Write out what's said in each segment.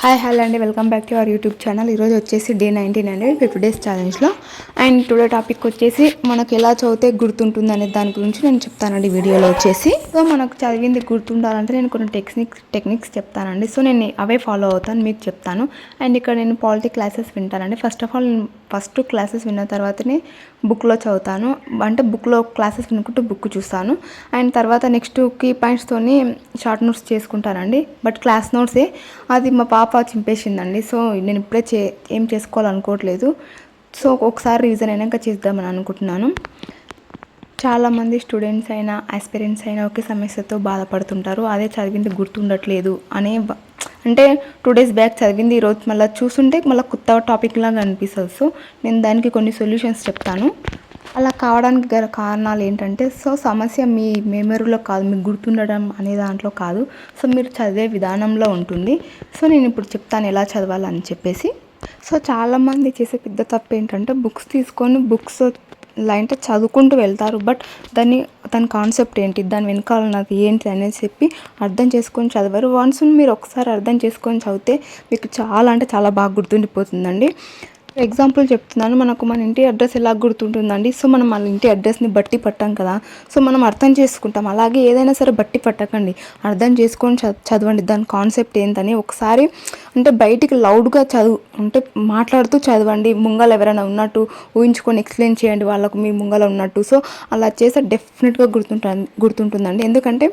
Hi hello అండి, welcome back to our YouTube channel. ఈరోజు వచ్చేసి డే 19 50 డేస్ ఛాలెంజ్లో. అండ్ టుడే టాపిక్ వచ్చేసి మనకు ఎలా చదివితే గుర్తుంటుంది అనే దాని గురించి నేను చెప్తానండి వీడియోలో వచ్చేసి. సో మనకు చదివింది గుర్తుండాలంటే నేను కొన్ని టెక్నిక్స్ చెప్తానండి. సో నేను అవే ఫాలో అవుతాను, మీకు చెప్తాను. అండ్ ఇక్కడ నేను పాలిటీ క్లాసెస్ వింటానండి. First of all first classes విన్న తర్వాతనే బుక్లో చదువుతాను, అంటే బుక్లో క్లాసెస్ వినుకుంటూ బుక్ చూస్తాను. అండ్ తర్వాత నెక్స్ట్ కీ పాయింట్స్తోని షార్ట్ నోట్స్ చేసుకుంటానండి. బట్ క్లాస్ నోట్సే అది మా పాప చింపేసిందండి. సో నేను ఇప్పుడే ఏం చేసుకోవాలనుకోవట్లేదు. సో ఒకసారి రీజన్ అయినాక చేద్దామని అనుకుంటున్నాను. చాలామంది స్టూడెంట్స్ అయినా ఆస్పిరెంట్స్ అయినా ఒకే సమస్యతో బాధపడుతుంటారు. అదే చదివింది గుర్తుండట్లేదు అనే, అంటే 2 days బ్యాక్ చదివింది ఈరోజు మళ్ళీ చూస్తుంటే మళ్ళీ కొత్త టాపిక్ లాగా అనిపిస్తుంది. సో నేను దానికి కొన్ని సొల్యూషన్స్ చెప్తాను. అలా కావడానికి గల కారణాలు ఏంటంటే, సో సమస్య మీ మెమరీలో కాదు, మీకు గుర్తుండడం అనే దాంట్లో కాదు. సో మీరు చదివే విధానంలో ఉంటుంది. సో నేను ఇప్పుడు చెప్తాను ఎలా చదవాలని చెప్పేసి. సో చాలామంది చేసే పెద్ద తప్పు ఏంటంటే, బుక్స్ తీసుకొని బుక్స్ అంటే చదువుకుంటూ వెళ్తారు. బట్ దాని కాన్సెప్ట్ ఏంటి, దాని వెనకాల నాకు ఏంటి అనేది చెప్పి అర్థం చేసుకొని చదవరు. వన్స్ మీరు ఒకసారి అర్థం చేసుకొని చదివితే మీకు చాలా అంటే చాలా బాగా గుర్తుండిపోతుందండి. ఎగ్జాంపుల్ చెప్తున్నాను, మనకు మన ఇంటి అడ్రస్ ఎలా గుర్తుంటుందండి. సో మనం మన ఇంటి అడ్రస్ని బట్టి పట్టాం కదా, సో మనం అర్థం చేసుకుంటాం. అలాగే ఏదైనా సరే బట్టి పట్టకండి, అర్థం చేసుకొని చదవండి. దాని కాన్సెప్ట్ ఏంటని ఒకసారి అంటే బయటికి లౌడ్గా అంటే మాట్లాడుతూ చదవండి. ముంగల ఎవరైనా ఉన్నట్టు ఊహించుకొని ఎక్స్ప్లెయిన్ చేయండి వాళ్ళకు, మీ ముంగల ఉన్నట్టు. సో అలా చేస్తే డెఫినెట్గా గుర్తుంటుందండి. ఎందుకంటే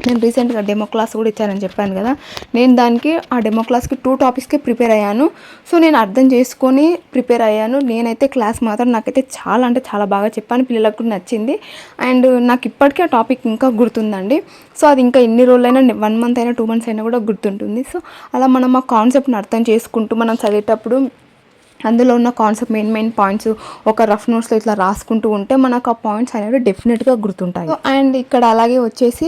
నేను రీసెంట్గా డెమో క్లాస్ కూడా ఇచ్చానని చెప్పాను కదా, నేను దానికి ఆ డెమో క్లాస్కి 2 టాపిక్స్కి ప్రిపేర్ అయ్యాను. సో నేను అర్థం చేసుకొని ప్రిపేర్ అయ్యాను. నేనైతే క్లాస్ మాత్రం నాకైతే చాలా అంటే చాలా బాగా చెప్పాను, పిల్లలకు కూడా నచ్చింది. అండ్ నాకు ఇప్పటికీ ఆ టాపిక్ ఇంకా గుర్తుందండి. సో అది ఇంకా ఎన్ని రోజులైనా 1 month అయినా 2 months అయినా కూడా గుర్తుంటుంది. సో అలా మనం ఆ కాన్సెప్ట్ని అర్థం చేసుకుంటూ మనం చదివేటప్పుడు అందులో ఉన్న కాన్సెప్ట్ మెయిన్ పాయింట్స్ ఒక రఫ్ నోట్స్లో ఇట్లా రాసుకుంటూ ఉంటే మనకు ఆ పాయింట్స్ అనేవి డెఫినెట్గా గుర్తుంటాయి. అండ్ ఇక్కడ అలాగే వచ్చేసి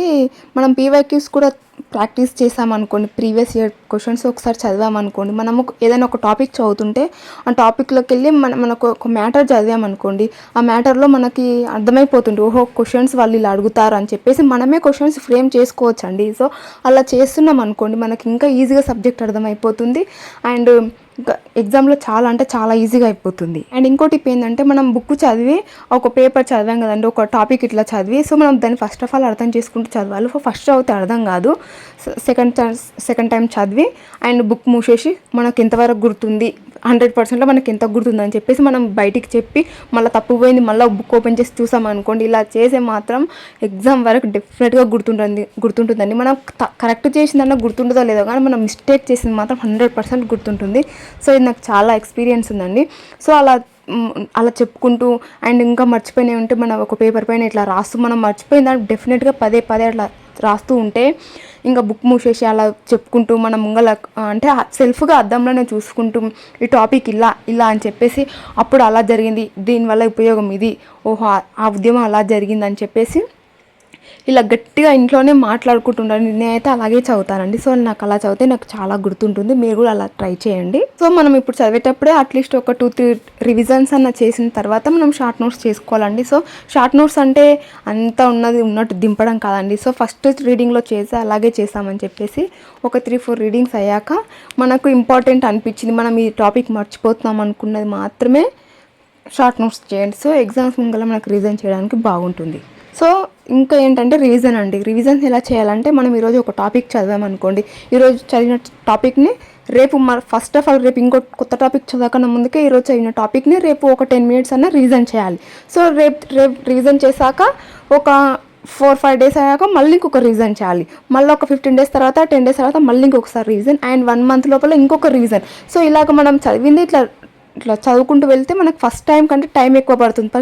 మనం పీవైక్యూస్ కూడా ప్రాక్టీస్ చేసామనుకోండి, ప్రీవియస్ ఇయర్ క్వశ్చన్స్ ఒకసారి చదివామనుకోండి, మనము ఏదైనా ఒక టాపిక్ చదువుతుంటే ఆ టాపిక్లోకి వెళ్ళి మనకు ఒక మ్యాటర్ చదివామనుకోండి, ఆ మ్యాటర్లో మనకి అర్థమైపోతుంది, ఓహో క్వశ్చన్స్ వాళ్ళు ఇలా అడుగుతారు అని చెప్పేసి మనమే క్వశ్చన్స్ ఫ్రేమ్ చేసుకోవచ్చండి. సో అలా చేస్తున్నాం అనుకోండి, మనకి ఇంకా ఈజీగా సబ్జెక్ట్ అర్థమైపోతుంది. అండ్ ఇంకా ఎగ్జామ్లో చాలా అంటే చాలా ఈజీగా అయిపోతుంది. అండ్ ఇంకోటి ఏంటంటే, మనం బుక్ చదివి ఒక పేపర్ చదివాం కదండి, ఒక టాపిక్ ఇట్లా చదివి, సో మనం దాన్ని ఫస్ట్ ఆఫ్ ఆల్ అర్థం చేసుకుంటూ చదవాలి. ఫస్ట్ చదివితే అర్థం కాదు, సెకండ్ టైం చదివి అండ్ బుక్ మూసేసి మనకు ఎంతవరకు గుర్తుంది, 100%లో మనకి ఎంత గుర్తుందని చెప్పేసి మనం బయటికి చెప్పి మళ్ళీ తప్పు పోయింది మళ్ళీ బుక్ ఓపెన్ చేసి చూసామనుకోండి, ఇలా చేసే మాత్రం ఎగ్జామ్ వరకు డెఫినెట్గా గుర్తుంటుందండి. మనం కరెక్ట్ చేసిందన్నా గుర్తుంటుందో లేదో కానీ మనం మిస్టేక్ చేసింది మాత్రం 100% గుర్తుంటుంది. సో ఇది నాకు చాలా ఎక్స్పీరియన్స్ ఉందండి. సో అలా చెప్పుకుంటూ అండ్ ఇంకా మర్చిపోయినవి ఉంటే మనం ఒక పేపర్ పైన ఇట్లా రాస్తూ, మనం మర్చిపోయిన దాన్ని డెఫినెట్గా పదే అట్లా రాస్తూ ఉంటే ఇంకా బుక్ మూసేసి అలా చెప్పుకుంటూ మనం ముంగల అంటే సెల్ఫ్గా అద్దంలోనే చూసుకుంటూ ఈ టాపిక్ ఇలా అని చెప్పేసి, అప్పుడు అలా జరిగింది, దీనివల్ల ఉపయోగం ఇది, ఓహో ఆ ఉద్యమం అలా జరిగిందని చెప్పేసి ఇలా గట్టిగా ఇంట్లోనే మాట్లాడుకుంటుంటాను. నేనైతే అలాగే చదువుతానండి. సో నాకు అలా చదివితే నాకు చాలా గుర్తుంటుంది. మీరు కూడా అలా ట్రై చేయండి. సో మనం ఇప్పుడు చదివేటప్పుడే అట్లీస్ట్ ఒక 2-3 రివిజన్స్ అన్న చేసిన తర్వాత మనం షార్ట్ నోట్స్ చేసుకోవాలండి. సో షార్ట్ నోట్స్ అంటే అంతా ఉన్నట్టు దింపడం కాదండి. సో ఫస్ట్ రీడింగ్లో చేసి అలాగే చేసామని చెప్పేసి ఒక 3-4 రీడింగ్స్ అయ్యాక మనకు ఇంపార్టెంట్ అనిపించింది, మనం ఈ టాపిక్ మర్చిపోతున్నాం అనుకున్నది మాత్రమే షార్ట్ నోట్స్ చేయండి. సో ఎగ్జామ్స్ ముంగల మనకు రివిజన్ చేయడానికి బాగుంటుంది. సో ఇంకా ఏంటంటే రివిజన్స్ ఎలా చేయాలంటే, మనం ఈరోజు ఒక టాపిక్ చదివామనుకోండి, ఈరోజు చదివిన టాపిక్ని రేపు ఫస్ట్ ఆఫ్ ఆల్ రేపు ఇంకో కొత్త టాపిక్ చదవకన్నా ముందుకే ఈరోజు చదివిన టాపిక్ని రేపు ఒక 10 minutes అన్న రివిజన్ చేయాలి. సో రేపు రివిజన్ చేశాక ఒక 4-5 days అయ్యాక మళ్ళీ ఇంకొక రివిజన్ చేయాలి. మళ్ళీ ఒక 15 days తర్వాత 10 days తర్వాత మళ్ళీ ఇంకొకసారి రివిజన్, అండ్ 1 month లోపల ఇంకొక రివిజన్. సో ఇలాగ మనం చదివింది ఇట్లా చదువుకుంటూ వెళ్తే మనకు ఫస్ట్ టైం కంటే టైం ఎక్కువ పడుతుంది,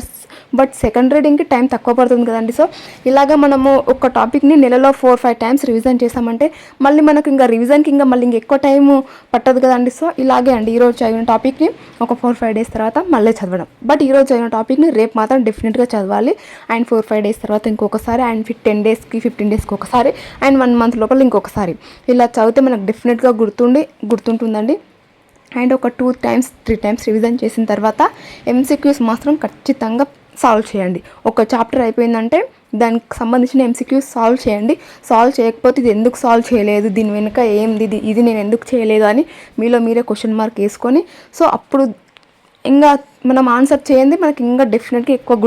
బట్ సెకండ్ రీడింగ్కి టైం తక్కువ పడుతుంది కదండి. సో ఇలాగ మనము ఒక టాపిక్ని నెలలో 4-5 times రివిజన్ చేసామంటే మళ్ళీ మనకు ఇంకా రివిజన్కి ఇంకా మళ్ళీ ఎక్కువ టైము పట్టదు కదండి. సో ఇలాగే అండి, ఈరోజు చదివిన టాపిక్ని ఒక 4-5 days తర్వాత మళ్ళీ చదవడం, బట్ ఈరోజు చదివిన టాపిక్ని రేపు మాత్రం డెఫినెట్గా చదవాలి. అండ్ 4-5 days తర్వాత ఇంకొకసారి, అండ్ 10 daysకి 15 daysకి ఒకసారి, అండ్ 1 month లోపల ఇంకొకసారి. ఇలా చదివితే మనకు డెఫినెట్గా గుర్తుంటుందండి. అండ్ ఒక 2-3 times రివిజన్ చేసిన తర్వాత ఎంసీక్యూస్ మాత్రం ఖచ్చితంగా సాల్వ్ చేయండి. ఒక చాప్టర్ అయిపోయిందంటే దానికి సంబంధించిన ఎంసీక్యూస్ సాల్వ్ చేయండి. సాల్వ్ చేయకపోతే ఇది ఎందుకు సాల్వ్ చేయలేదు, దీని వెనుక ఏంది, ఇది నేను ఎందుకు చేయలేదు అని మీలో మీరే క్వశ్చన్ మార్క్ వేసుకొని సో అప్పుడు ఇంకా మనం ఆన్సర్ చేయండి మనకి ఇంకా డెఫినెట్గా ఎక్కువ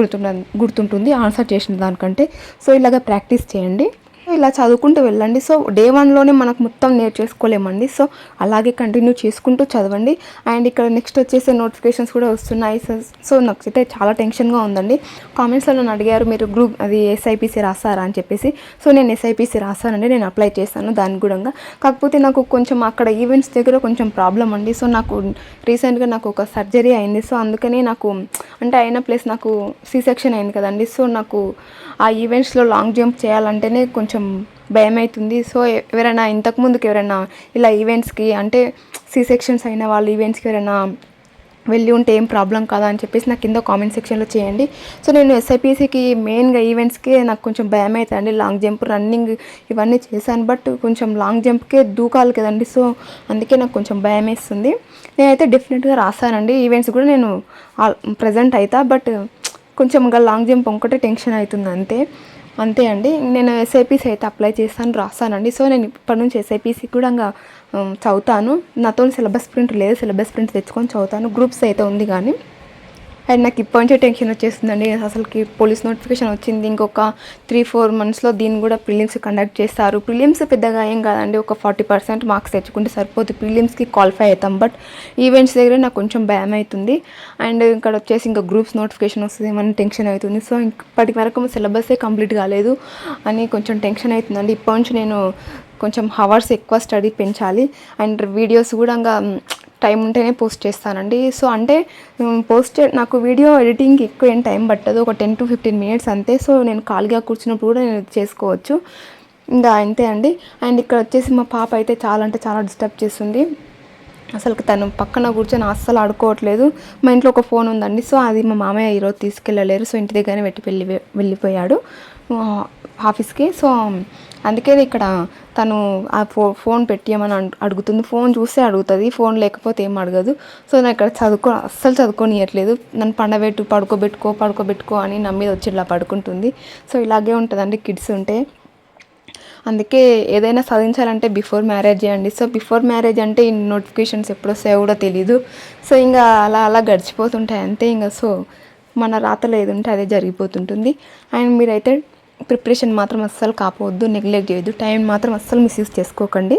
గుర్తుంటుంది ఆన్సర్ చేసిన దానికంటే. సో ఇలాగ ప్రాక్టీస్ చేయండి. ఇలా చదువుకుంటూ వెళ్ళండి. సో డే 1లోనే మనకు మొత్తం నేర్చేసుకోలేమండి. సో అలాగే కంటిన్యూ చేసుకుంటూ చదవండి. అండ్ ఇక్కడ నెక్స్ట్ వచ్చేసి నోటిఫికేషన్స్ కూడా వస్తున్నాయి. సో నాకైతే చాలా టెన్షన్గా ఉందండి. కామెంట్స్లో నన్ను అడిగారు మీరు గ్రూప్ అది ఎస్ఐపిసి రాస్తారా అని చెప్పేసి. సో నేను ఎస్ఐపిసి రాస్తానండి, నేను అప్లై చేస్తాను దానికి కూడా. కాకపోతే నాకు కొంచెం అక్కడ ఈవెంట్స్ దగ్గర కొంచెం ప్రాబ్లం అండి. సో నాకు రీసెంట్గా నాకు ఒక సర్జరీ అయింది. సో అందుకని నాకు అంటే అయిన ప్లస్ నాకు సి సెక్షన్ అయింది కదండి. సో నాకు ఆ ఈవెంట్స్లో లాంగ్ జంప్ చేయాలంటేనే కొంచెం భయం అవుతుంది. సో ఎవరైనా ఇంతకుముందుకు ఎవరైనా ఇలా ఈవెంట్స్కి అంటే సి సెక్షన్స్ అయిన వాళ్ళు ఈవెంట్స్కి ఎవరైనా వెళ్ళి ఉంటే ఏం ప్రాబ్లం కాదా అని చెప్పేసి నాకు కింద కామెంట్ సెక్షన్లో చేయండి. సో నేను ఎస్ఐపిసికి మెయిన్గా ఈవెంట్స్కి నాకు కొంచెం భయం అవుతుందండి. లాంగ్ జంప్, రన్నింగ్ ఇవన్నీ చేశాను, బట్ కొంచెం లాంగ్ జంప్కే దూకాలి కదండి. సో అందుకే నాకు కొంచెం భయం వేస్తుంది. నేనైతే డెఫినెట్గా రాస్తానండి. ఈవెంట్స్ కూడా నేను ప్రజెంట్ అవుతా, బట్ కొంచెం ఇంకా లాంగ్ జంప్ ఒకటే టెన్షన్ అవుతుంది అంతే అండి. నేను ఎస్ఐపిసి అయితే అప్లై చేస్తాను, రాస్తానండి. సో నేను ఇప్పటి నుంచి ఎస్ఐపిసి కూడా ఇంకా చదువుతాను. నాతో సిలబస్ ప్రింట్ లేదు, సిలబస్ ప్రింట్ తెచ్చుకొని చదువుతాను. గ్రూప్స్ అయితే ఉంది కానీ అండ్ నాకు ఇప్పటి నుంచే టెన్షన్ వచ్చేస్తుందండి. అసలుకి పోలీస్ నోటిఫికేషన్ వచ్చింది, ఇంకొక 3-4 మంత్స్లో దీన్ని కూడా ప్రిలిమ్స్ కండక్ట్ చేస్తారు. ప్రిలిమ్స్ పెద్దగా ఏం కాదండి, ఒక 40% మార్క్స్ తెచ్చుకుంటే సరిపోతుంది, ప్రిలిమ్స్కి క్వాలిఫై అవుతాం. బట్ ఈవెంట్స్ దగ్గర నాకు కొంచెం భయం అవుతుంది. అండ్ ఇక్కడ వచ్చేసి ఇంకా గ్రూప్స్ నోటిఫికేషన్ వస్తుంది ఏమన్నా టెన్షన్ అవుతుంది. సో ఇప్పటి వరకు సిలబసే కంప్లీట్ కాలేదు అని కొంచెం టెన్షన్ అవుతుందండి. ఇప్పటి నుంచి నేను కొంచెం హవర్స్ ఎక్కువ స్టడీ పెంచాలి. అండ్ వీడియోస్ కూడా ఇంకా టైం ఉంటేనే పోస్ట్ చేస్తానండి. సో అంటే నాకు వీడియో ఎడిటింగ్కి ఎక్కువ ఏం టైం పట్టదు, ఒక 10 to 15 minutes అంతే. సో నేను ఖాళీగా కూర్చున్నప్పుడు కూడా నేను చేసుకోవచ్చు, ఇంకా అంతే అండి. అండ్ ఇక్కడ వచ్చేసి మా పాప అయితే చాలా అంటే చాలా డిస్టర్బ్ చేస్తుంది. అసలు తను పక్కన కూర్చొని అస్సలు ఆడుకోవట్లేదు. మా ఇంట్లో ఒక ఫోన్ ఉందండి. సో అది మా మామయ్య ఈరోజు తీసుకెళ్ళలేరు. సో ఇంటి దగ్గరనే వెళ్ళిపోయాడు ఆఫీస్కి. సో అందుకే ఇక్కడ తను ఆ ఫోన్ పెట్టియమని అడుగుతుంది. ఫోన్ చూస్తే అడుగుతుంది, ఫోన్ లేకపోతే ఏం అడగదు. సో నేను ఇక్కడ అస్సలు చదువుకోనియట్లేదు. నన్ను పడుకోబెట్టుకో అని నా మీద వచ్చి ఇలా పడుకుంటుంది. సో ఇలాగే ఉంటుందండి కిడ్స్ ఉంటే. అందుకే ఏదైనా సాధించాలంటే బిఫోర్ మ్యారేజ్ చేయండి. సో బిఫోర్ మ్యారేజ్ అంటే ఈ నోటిఫికేషన్స్ ఎప్పుడు వస్తాయో కూడా తెలీదు. సో ఇంకా అలా గడిచిపోతుంటాయి అంతే. ఇంకా సో మన రాతలో ఏది ఉంటే అదే జరిగిపోతుంటుంది. అండ్ మీరైతే ప్రిపరేషన్ మాత్రం అస్సలు కాపోవద్దు, నెగ్లెక్ట్ చేయొద్దు, టైం మాత్రం అస్సలు మిస్యూజ్ చేసుకోకండి.